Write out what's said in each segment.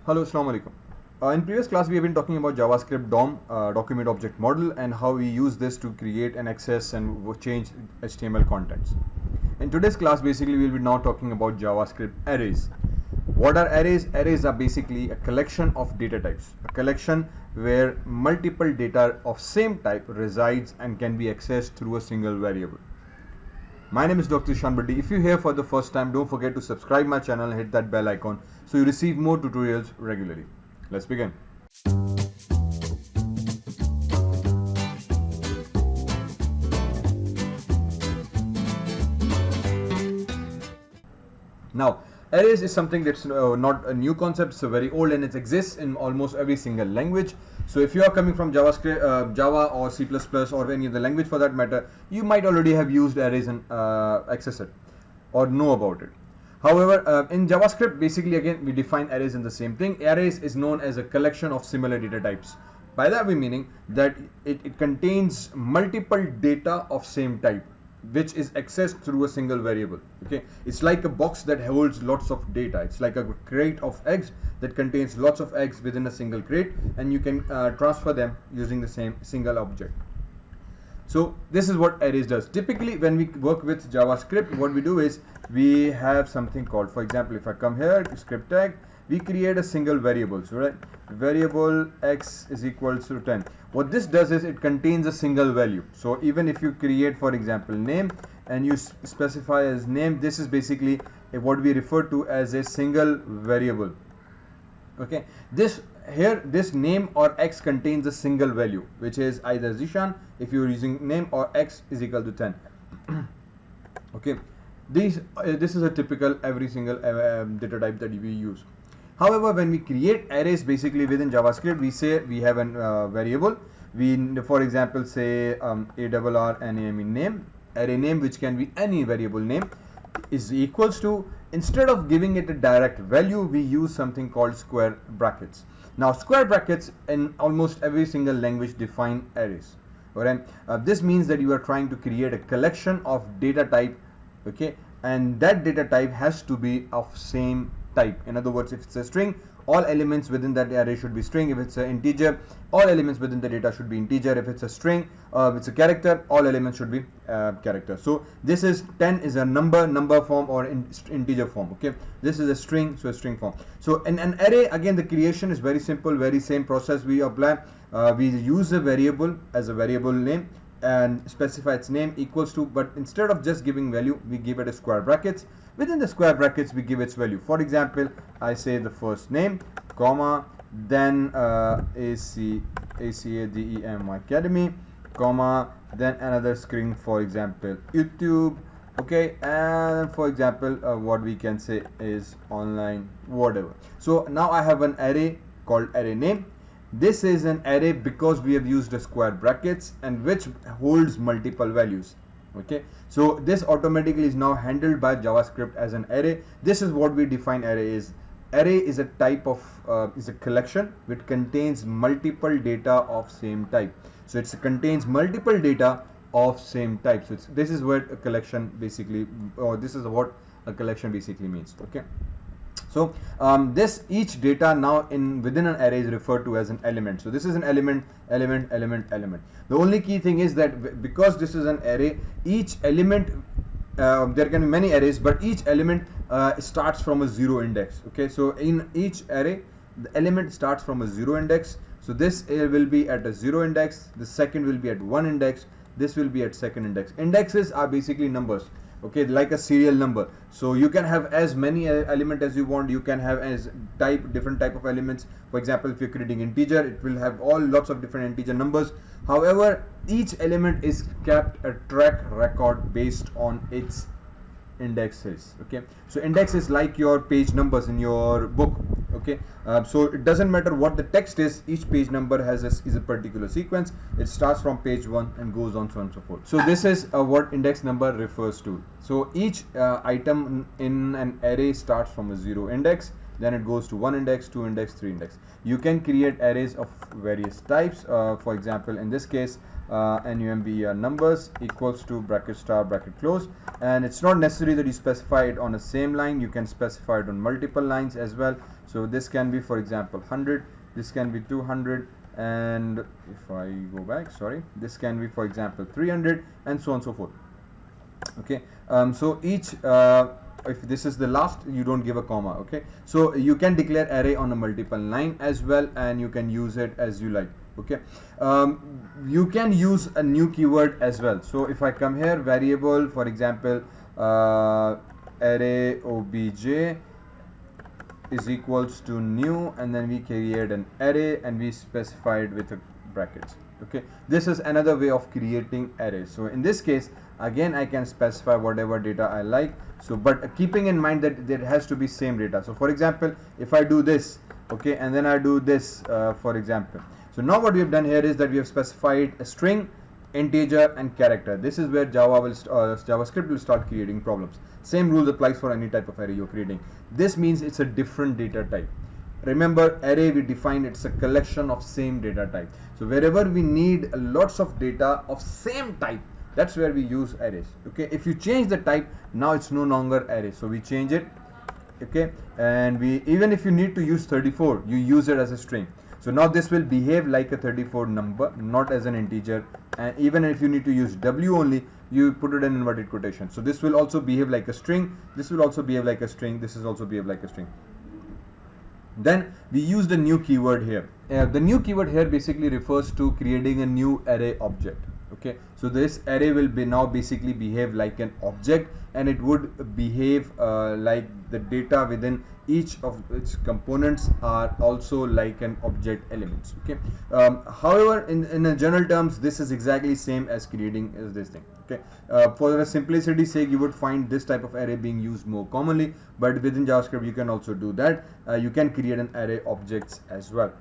Hello, Assalamu alaikum. In previous class, we have been talking about JavaScript DOM, document object model, and how we use this to create and access and change HTML contents. In today's class, basically, we'll be now talking about JavaScript arrays. What are arrays? Arrays are basically a collection of data types, a collection where multiple data of same type resides and can be accessed through a single variable. My name is Dr. Zeeshan Bhatti. If you're here for the first time, don't forget to subscribe my channel and hit that bell icon so you receive more tutorials regularly. Let's begin. Now, arrays is something that's not a new concept. It's very old and it exists in almost every single language. So if you are coming from JavaScript, Java or C++ or any other language for that matter, you might already have used arrays and access it or know about it. However, in JavaScript, basically again we define arrays in the same thing. Arrays is known as a collection of similar data types. By that we meaning that it contains multiple data of same type, which is accessed through a single variable. Okay, it's like a box that holds lots of data. It's like a crate of eggs that contains lots of eggs within a single crate, and you can transfer them using the same single object. So this is what arrays does. Typically when we work with JavaScript, what we do is we have something called, for example, if I come here to script tag, we create a single variable. So right, variable x is equals to 10. What this does is it contains a single value. So even if you create, for example, name and you specify as name, this is basically what we refer to as a single variable. Okay, this name or x contains a single value, which is either Zeeshan if you're using name, or x is equal to 10. Okay, this is a typical every single data type that we use. However, when we create arrays, basically within JavaScript, we say we have a variable. We, for example, say ARRNAME name, array name, which can be any variable name, is equals to, instead of giving it a direct value, we use something called square brackets. Now, square brackets in almost every single language define arrays. Alright, this means that you are trying to create a collection of data type. Okay, and that data type has to be of same type. In other words, if it's a string, all elements within that array should be string. If it's an integer, all elements within the data should be integer. If it's a string, it's a character, all elements should be character. So this is 10 is a number form or integer form. Okay, this is a string, so a string form. So in an array, again, the creation is very simple, very same process we apply. We use a variable as a variable name and specify its name equals to, but instead of just giving value, we give it a square brackets. Within the square brackets, we give its value. For example, I say the first name, comma, then ACADEM Academy, comma, then another string, for example, YouTube. Okay, and for example, what we can say is online, whatever. So now I have an array called array name. This is an array because we have used a square brackets and which holds multiple values. Okay, so this automatically is now handled by JavaScript as an array. This is what we define array is. Array is a type of is a collection which contains multiple data of same type. So it contains multiple data of same type. So this is what a collection basically, or this is what a collection basically means. Okay. So this each data now within an array is referred to as an element. So this is an element. The only key thing is that because this is an array, each element, there can be many arrays, but each element starts from a 0 index. Okay, so in each array, the element starts from a 0 index. So this will be at a 0 index. The second will be at 1 index. This will be at second index. Indexes are basically numbers. Okay, like a serial number. So you can have as many element as you want. You can have as different type of elements. For example, if you're creating integer, it will have lots of different integer numbers. However, each element is kept a track record based on its indexes. Okay, so index is like your page numbers in your book. Okay, so it doesn't matter what the text is, each page number is a particular sequence. It starts from page 1 and goes on, so on and so forth. So this is what index number refers to. So each item in an array starts from a 0 index, then it goes to 1 index, 2 index, 3 index. You can create arrays of various types. For example, in this case, number numbers equals to bracket star bracket close, and it's not necessary that you specify it on the same line. You can specify it on multiple lines as well. So this can be, for example, 100, this can be 200, and if I go back, sorry, this can be, for example, 300, and so on and so forth. Okay, so each if this is the last, you don't give a comma. Okay, so you can declare array on a multiple line as well, and you can use it as you like. Okay, you can use a new keyword as well. So if I come here, variable, for example, array obj is equals to new, and then we create an array and we specify it with a brackets. Okay, this is another way of creating arrays. So in this case, again, I can specify whatever data I like. So but keeping in mind that there has to be same data. So for example, if I do this, okay, and then I do this, for example, so now what we have done here is that we have specified a string, integer, and character. This is where JavaScript will start creating problems. Same rule applies for any type of array you're creating. This means it's a different data type. Remember, array we define, it's a collection of same data type. So wherever we need lots of data of same type, that's where we use arrays. Okay, if you change the type, now it's no longer array, so we change it. Okay, and we, even if you need to use 34, you use it as a string. So now this will behave like a 34 number, not as an integer. And even if you need to use w only, you put it in inverted quotation. So this will also behave like a string, this will also behave like a string, this is also behave like a string. Then we use the new keyword here. The new keyword here basically refers to creating a new array object. Okay, so this array will be now basically behave like an object, and it would behave like the data within each of its components are also like an object elements. Okay, however, in a general terms, this is exactly same as creating this thing. Okay, for the simplicity's sake, you would find this type of array being used more commonly, but within JavaScript you can also do that. You can create an array objects as well.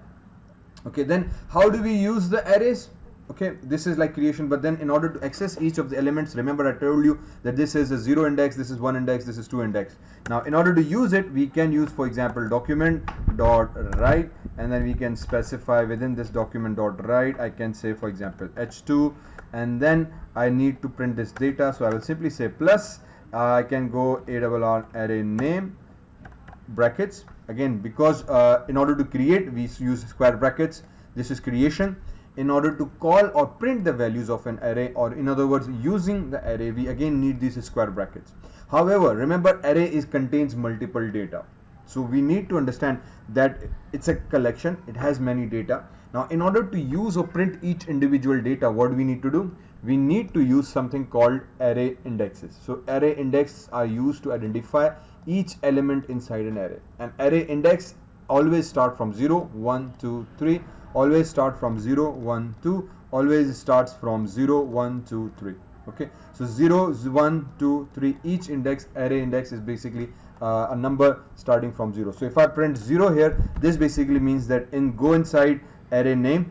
Okay, then how do we use the arrays? Okay, this is like creation, but then in order to access each of the elements, remember I told you that this is a 0 index, this is 1 index, this is 2 index. Now in order to use it, we can use, for example, document.write, and then we can specify within this document.write, I can say, for example, h2, and then I need to print this data, so I will simply say plus, I can go arr array name brackets, again because in order to create we use square brackets. This is creation. In order to call or print the values of an array, or in other words using the array, we again need these square brackets. However, remember, array contains multiple data, so we need to understand that it's a collection, it has many data. Now in order to use or print each individual data, what do we need to do? We need to use something called array indexes. So array indexes are used to identify each element inside an array. An array index always start from 0, 1, 2, 3, always start from 0, 1, 2, always starts from 0, 1, 2, 3. Okay, so 0, 1, 2, 3, each index, array index is basically a number starting from 0. So if I print 0 here, this basically means that go inside array name,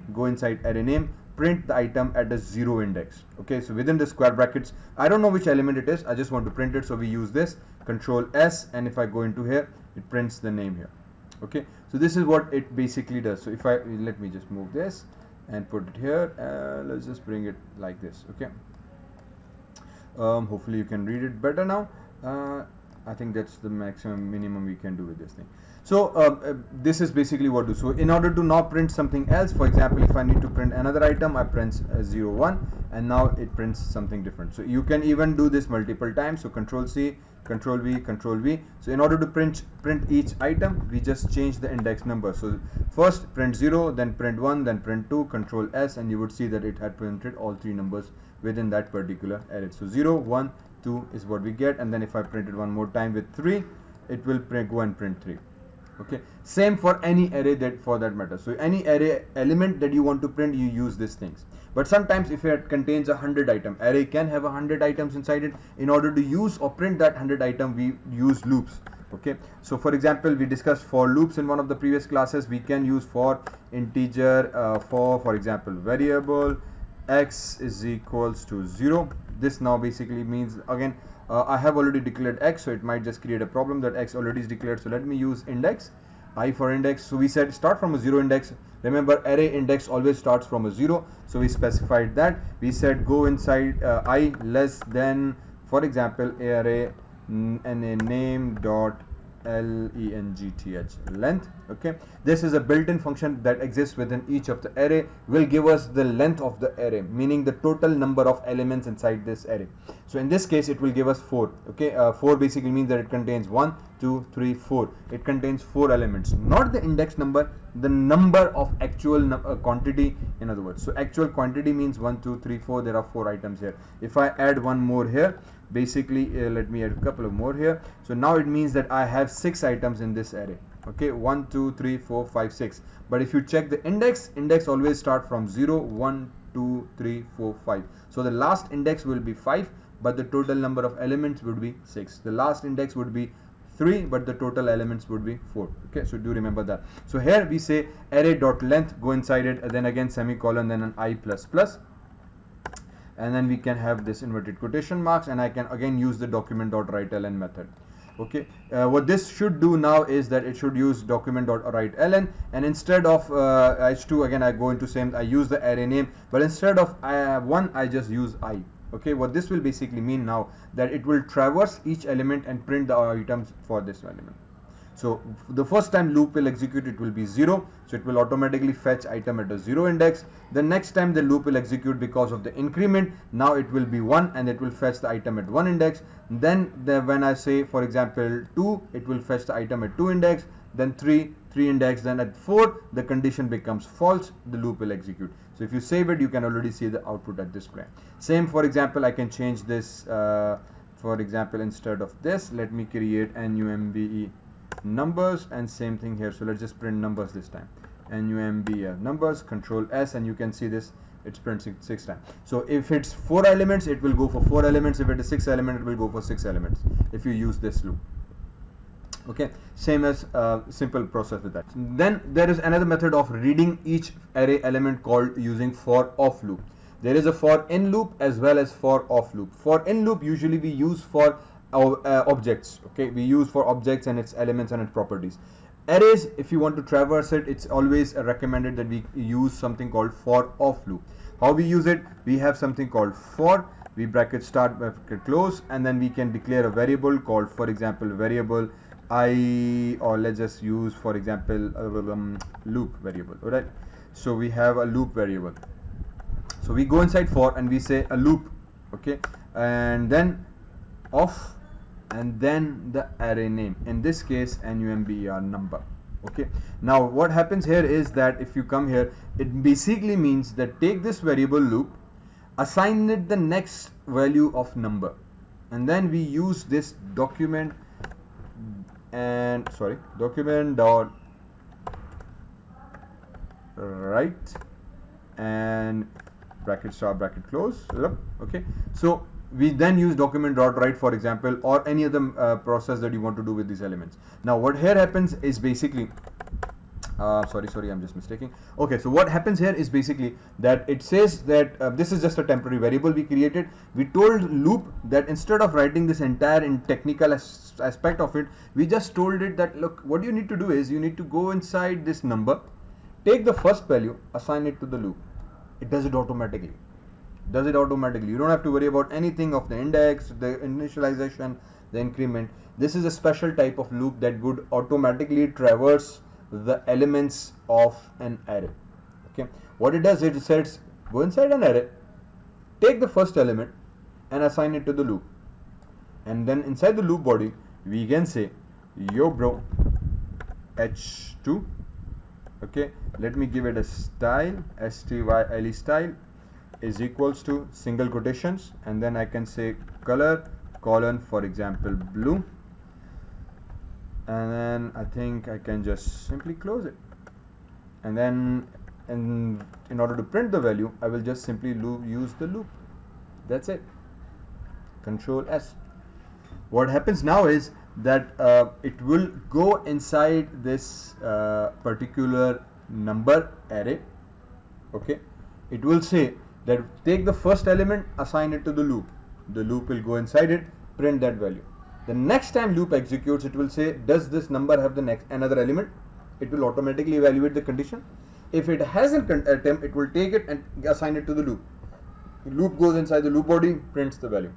print the item at the 0 index. Okay, so within the square brackets, I don't know which element it is, I just want to print it, so we use this Control S, and if I go into here, it prints the name here. Okay, so this is what it basically does. So if let me just move this and put it here, let's just bring it like this. Okay, hopefully you can read it better now. I think that's the minimum we can do with this thing. So this is basically what do. So in order to now print something else, for example, if I need to print another item, I print 0, 1, and now it prints something different. So you can even do this multiple times. So Control C, Control V, Control V. So in order to print each item, we just change the index number. So first print 0, then print 1, then print 2, Control S, and you would see that it had printed all three numbers within that particular array. So 0, 1, 2 is what we get, and then if I print it one more time with 3, it will go and print 3. Okay, same for any array for that matter. So any array element that you want to print, you use these things. But sometimes if it contains 100 item, array can have 100 items inside it. In order to use or print that 100 item, we use loops. Okay, so for example, we discussed for loops in one of the previous classes. We can use for integer, for example, variable x is equals to 0. This now basically means, again, I have already declared x, so it might just create a problem that x already is declared. So let me use index, I for index. So we said start from a 0 index. Remember, array index always starts from a 0, so we specified that. We said go inside I less than, for example, array name dot length, length. Okay, this is a built-in function that exists within each of the array, will give us the length of the array, meaning the total number of elements inside this array. So in this case it will give us 4. Okay, 4 basically means that it contains 1 2 3 4. It contains 4 elements, not the index number, the number of actual quantity, in other words. So actual quantity means 1 2 3 4. There are 4 items here. If I add one more here, basically let me add a couple of more here. So now it means that I have 6 items in this array. Okay, 1 2 3 4 5 6. But if you check the index always start from 0 1 2 3 4 5. So the last index will be 5, but the total number of elements would be 6. The last index would be 3, but the total elements would be 4. Okay, so do remember that. So here we say array dot length, go inside it, then again semicolon, then an I plus plus, and then we can have this inverted quotation marks, and I can again use the document.writeLn method. Okay, what this should do now is that it should use document.writeLn, and instead of h2, again I go into same, I use the array name, but instead of 1 I just use I. Okay, what this will basically mean now that it will traverse each element and print the items for this element. So the first time loop will execute, it will be 0, so it will automatically fetch item at a 0 index. The next time the loop will execute, because of the increment, now it will be 1 and it will fetch the item at 1 index. Then when I say, for example, 2, it will fetch the item at 2 index, then 3 index, then at 4 the condition becomes false, the loop will execute. So if you save it, you can already see the output at this point. Same, for example, I can change this, for example, instead of this, let me create numbe numbers, and same thing here. So let's just print numbers this time, numbe numbers, control S, and you can see this, it's printing 6 times. So if it's 4 elements, it will go for 4 elements. If it is 6 elements, it will go for 6 elements if you use this loop. Okay, same as simple process with that. Then there is another method of reading each array element called using for off loop. There is a for in loop as well as for off loop. For in loop usually we use for objects. Okay, we use for objects and its elements and its properties. Arrays, if you want to traverse it, it's always recommended that we use something called for off loop. How we use it? We have something called for, we bracket start, bracket close, and then we can declare a variable called, for example, variable I, or let's just use, for example, loop variable. All right, so we have a loop variable. So we go inside for and we say a loop. Okay, and then off, and then the array name, in this case number number. Okay, now what happens here is that if you come here, it basically means that take this variable loop, assign it the next value of number, and then we use this document dot write and bracket start bracket close. Okay, so we then use document.write, for example, or any other process that you want to do with these elements. Now what here happens is basically sorry, I'm just mistaking. Okay, so what happens here is basically that it says that this is just a temporary variable we created. We told loop that instead of writing this entire technical aspect of it, we just told it that, look, what you need to do is you need to go inside this number, take the first value, assign it to the loop. It does it automatically. You don't have to worry about anything of the index, the initialization, the increment. This is a special type of loop that would automatically traverse the elements of an array. Okay, what it does is it says go inside an array, take the first element and assign it to the loop, and then inside the loop body we can say yo bro h2. Okay, let me give it a style, style style is equals to single quotations, and then I can say color colon, for example, blue, and then I think I can just simply close it, and then in order to print the value I will just simply use the loop. That's it, control S. What happens now is that it will go inside this particular number array. Okay, it will say that take the first element, assign it to the loop will go inside it, print that value. The next time loop executes, it will say, does this number have the next another element? It will automatically evaluate the condition. If it has an attempt, it will take it and assign it to the loop. The loop goes inside the loop body, prints the value.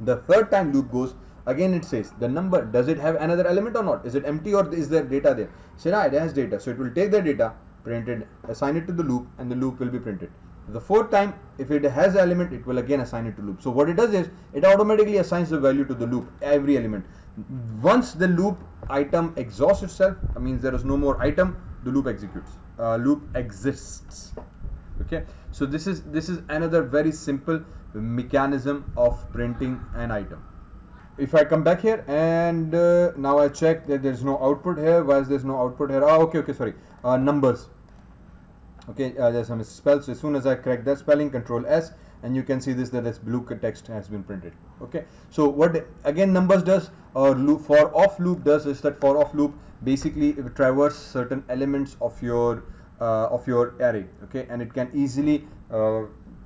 The third time loop goes, again it says, the number, does it have another element or not? Is it empty or is there data there? Say, it has data. So it will take the data, print it, assign it to the loop, and the loop will be printed. The fourth time, if it has an element, it will again assign it to loop. So what it does is, it automatically assigns the value to the loop, every element. Once the loop item exhausts itself, that means there is no more item, the loop executes. Loop exists. Okay, so this is another very simple mechanism of printing an item. If I come back here and now I check that there is no output here. Why is there no output here? Okay, sorry. Numbers. Okay, there's some spell. So as soon as I correct that spelling, Control S, and you can see this, that this blue text has been printed. Okay, so what again numbers does, or loop for off loop does, is that for off loop basically it traverses certain elements of your array. Okay, and it can easily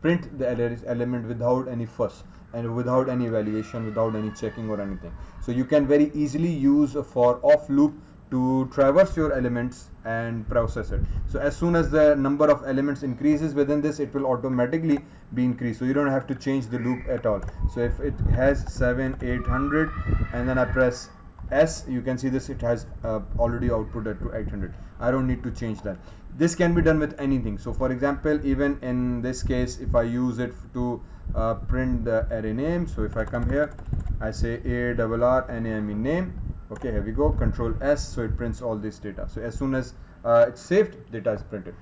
print the element without any fuss and without any evaluation, without any checking or anything. So you can very easily use a for off loop to traverse your elements and process it. So as soon as the number of elements increases within this, it will automatically be increased. So you don't have to change the loop at all. So if it has 7,800 and then I press S, you can see this, it has already output to 800. I don't need to change that. This can be done with anything. So for example, even in this case, if I use it to print the array name, so if I come here, I say ARRNAME name. Okay, here we go, Control S, so it prints all this data. So as soon as it's saved, data is printed.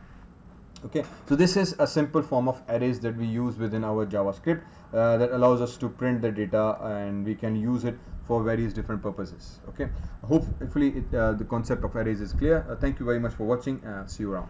Okay, so this is a simple form of arrays that we use within our JavaScript that allows us to print the data, and we can use it for various different purposes. Okay, hopefully the concept of arrays is clear. Thank you very much for watching. See you around.